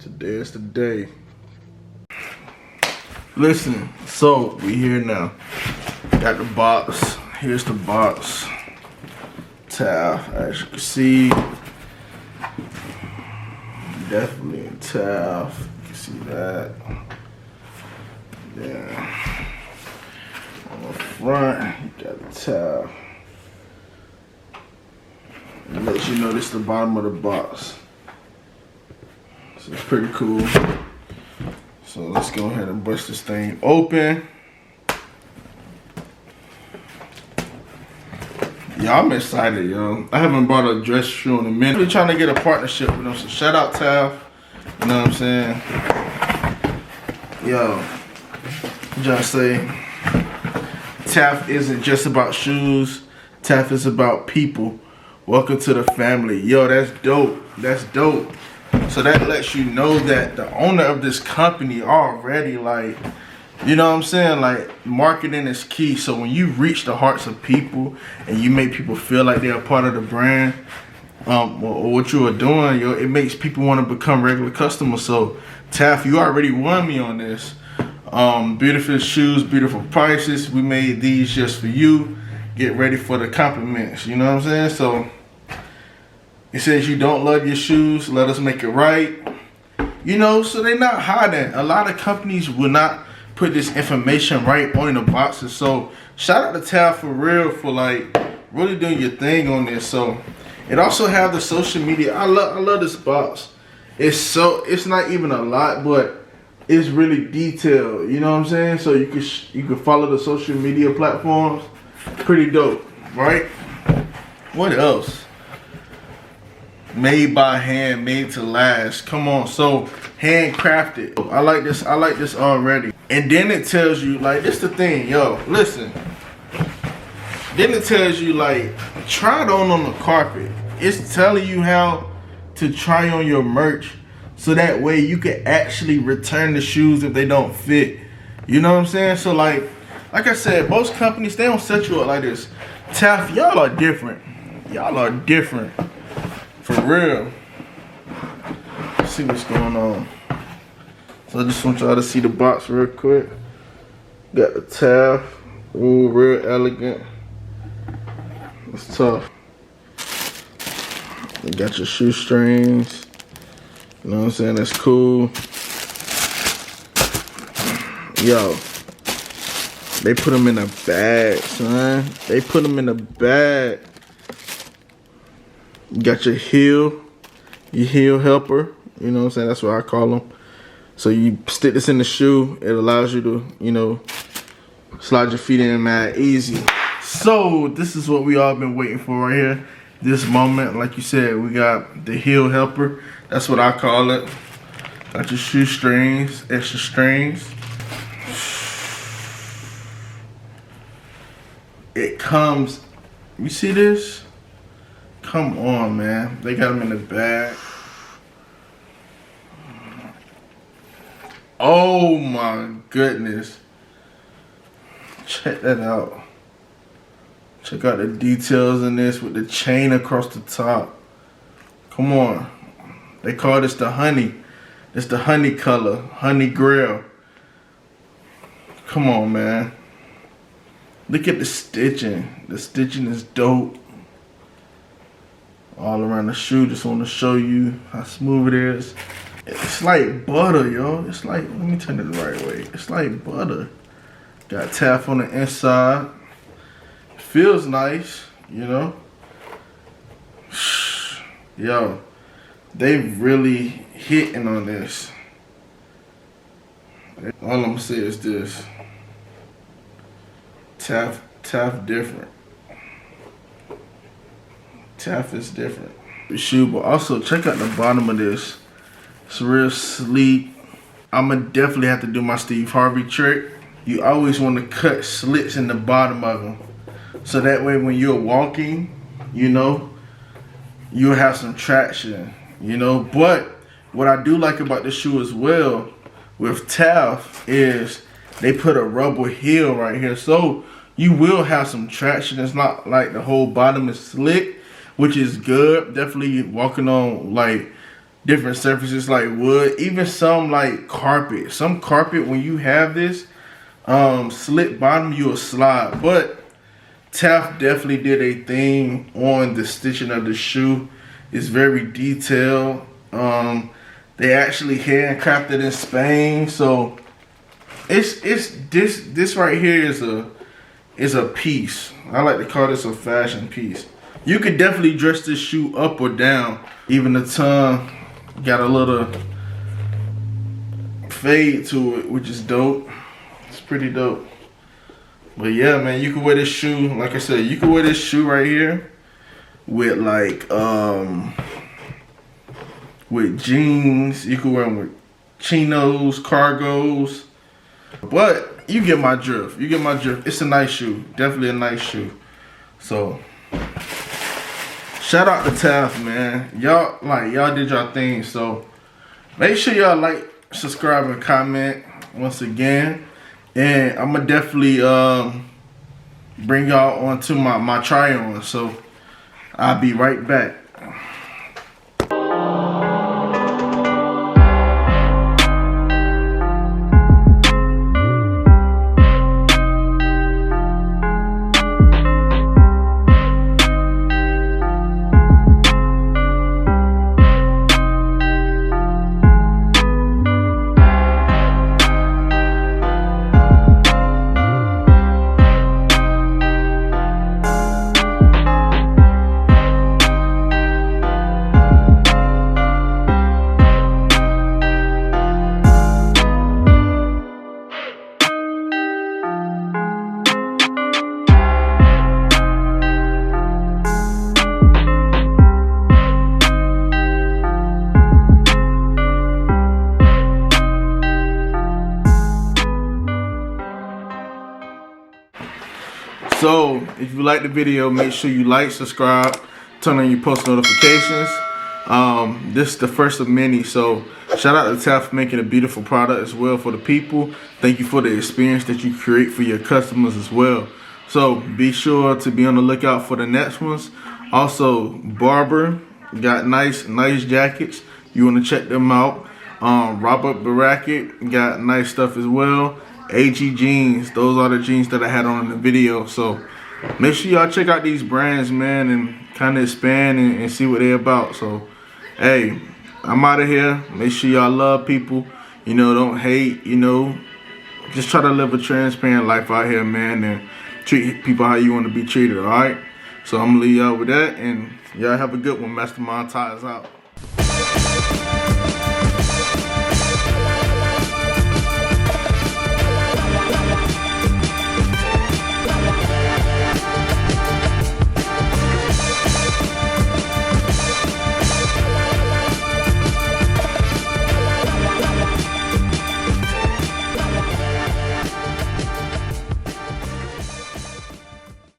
Today is the day. Listen, so we here now. Got the box. Here's the box. Taft, as you can see. Definitely in Taft. You can see that. Yeah. On the front, you got the Taft. It lets you know this is the bottom of the box. So it's pretty cool. So let's go ahead and bust this thing open. Yeah, I'm excited, yo. I haven't bought a dress shoe in a minute. Really trying to get a partnership with them. So shout out Taft. You know what I'm saying? Yo, just say Taft isn't just about shoes. Taft is about people. Welcome to the family. Yo, that's dope. That's dope. So that lets you know that the owner of this company already, like, you know what I'm saying? Like, marketing is key. So when you reach the hearts of people and you make people feel like they're a part of the brand, or what you are doing, yo, it makes people want to become regular customers. So Taft, you already won me on this. Beautiful shoes, beautiful prices. We made these just for you. Get ready for the compliments. You know what I'm saying? So it says you don't love your shoes, let us make it right. You know, so they're not hiding. A lot of companies will not put this information right on the boxes. So shout out to Taft for real for like really doing your thing on this. So it also have the social media. I love this box. It's not even a lot, but it's really detailed. You know what I'm saying? So you can follow the social media platforms. Pretty dope, right? What else? Made by hand, made to last. Come on, so handcrafted. I like this already. And then it tells you, like, this the thing, yo, listen. Then it tells you, like, try it on the carpet. It's telling you how to try on your merch so that way you can actually return the shoes if they don't fit. You know what I'm saying? So like I said, most companies, they don't set you up like this. Taft, y'all are different. Y'all are different. For real. Let's see what's going on. So I just want y'all to see the box real quick. Got the Taft. Ooh, real elegant. It's tough. You got your shoestrings. You know what I'm saying? That's cool. Yo. They put them in a bag, son. They put them in a bag. You got your heel helper. You know what I'm saying? That's what I call them. So you stick this in the shoe. It allows you to, you know, slide your feet in mad easy. So this is what we all been waiting for right here. This moment, like you said, we got the heel helper. That's what I call it. Got your shoestrings, extra strings. It comes, you see this? Come on, man. They got them in the bag. Oh my goodness. Check that out. Check out the details in this with the chain across the top. Come on. They call this the honey. It's the honey color, honey grail. Come on, man. Look at the stitching. The stitching is dope. All around the shoe. Just want to show you how smooth it is. It's like butter, yo. It's like, let me turn it the right way. It's like butter. Got Taft on the inside. Feels nice, you know. Yo, they really hitting on this. All I'm gonna say is this. Taft different. Taft is different. The shoe, but also check out the bottom of this. It's real sleek. I'ma definitely have to do my Steve Harvey trick. You always want to cut slits in the bottom of them. So that way when you're walking, you know, you'll have some traction, you know. But what I do like about this shoe as well with Taft is they put a rubber heel right here. So you will have some traction. It's not like the whole bottom is slick, which is good. Definitely walking on like different surfaces like wood, even some like carpet. Some carpet, when you have this slit bottom, you'll slide. But Taft definitely did a thing on the stitching of the shoe. It's very detailed. They actually handcrafted in Spain, so it's this right here is a piece. I like to call this a fashion piece. You could definitely dress this shoe up or down. Even the tongue got a little fade to it, which is dope. It's pretty dope. But yeah, man, you can wear this shoe. Like I said, you can wear this shoe right here with like with jeans. You can wear them with chinos, cargos. But you get my drift. You get my drift. It's a nice shoe. Definitely a nice shoe. So shout out to Taft, man. Y'all did y'all thing. So make sure y'all like, subscribe, and comment once again. And I'm gonna definitely bring y'all onto my try-on. So I'll be right back. So if you like the video, make sure you like, subscribe, turn on your post notifications. This is the first of many, so shout out to Taft for making a beautiful product as well for the people. Thank you for the experience that you create for your customers as well. So be sure to be on the lookout for the next ones. Also, Barber got nice jackets. You want to check them out. Robert Baracket got nice stuff as well. AG jeans, those are the jeans that I had on in the video. So make sure y'all check out these brands, man, and kind of expand and see what they're about. So hey, I'm out of here. Make sure y'all love people, you know, don't hate, you know, just try to live a transparent life out here, man, and treat people how you want to be treated. All right, so I'm gonna leave y'all with that, and y'all have a good one. Mastermind Ties out.